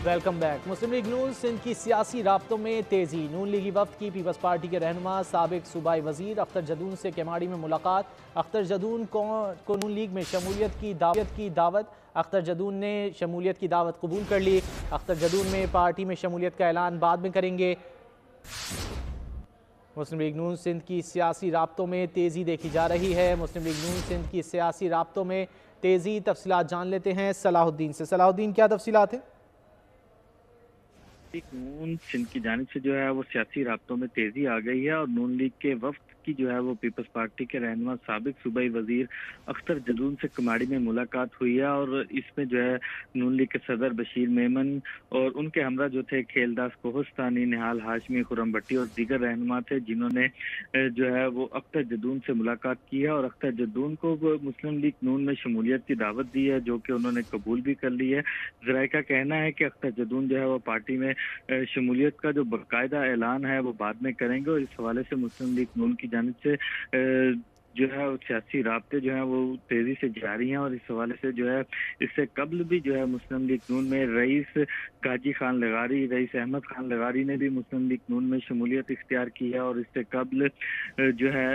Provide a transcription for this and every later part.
Welcome back. Muslim League Noon Sindh की सियासी राब्तों में तेजी। नून लीगी वफ्द की पीपल्स पार्टी के रहनुमा साबिक सूबाई वजीर अख्तर जदून से केमाड़ी में मुलाकात। अख्तर जदून को नून लीग में शमूलियत की दावत। अख्तर जदून ने शमूलियत की दावत कबूल कर ली। अख्तर जदून में पार्टी में शमूलियत का ऐलान बाद में करेंगे। मुस्लिम लीग नून सिंध की सियासी राब्तों में तेजी देखी जा रही है। मुस्लिम लीग नून सिंध की सियासी राब्तों में तेजी, तफसीलात जान लेते हैं सलाहुद्दीन से। सलाहुद्दीन, क्या तफसीलात हैं? नून सिंध की जानिब से जो है वो सियासी राब्तों में तेजी आ गई है और नून लीग के वफ्द की जो है वो पीपल्स पार्टी के रहनुमा साबिक सूबाई वजीर अख्तर जदून से कमाड़ी में मुलाकात हुई है। और इसमें जो है नून लीग के सदर बशीर मेमन और उनके हमरा जो थे खेलदास कोहस्तानी, निहाल हाशमी, खुरम भट्टी और दीगर रहनुमा थे, जिन्होंने जो है वो अख्तर जदून से मुलाकात की है और अख्तर जदून को मुस्लिम लीग नून में शमूलियत की दावत दी है, जो कि उन्होंने कबूल भी कर ली है। जराये का कहना है कि अख्तर जदून जो है वो पार्टी में शमूलियत का जो बाकायदा ऐलान है वो बाद में करेंगे। और इस हवाले से मुस्लिम लीग नून की जानिब से जो है वो सियासी राब्ते जो है वो तेजी से जारी हैं। और इस हवाले से जो है इससे कबल भी जो है मुस्लिम लीग नून में रईस काजी खान लगारी, रईस अहमद खान लगारी ने भी मुस्लिम लीग नून में शमूलियत इख्तियार की है। और इससे कबल जो है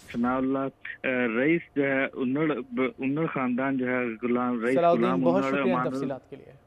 सनाउल्लाह रईस जो है उन्नड़ खानदान जो है गुलाम रईस सलाहुद्दीन, गुलाम बहुत उन्नड़ शुक्रिया इन अमान तफसीलात के लिए।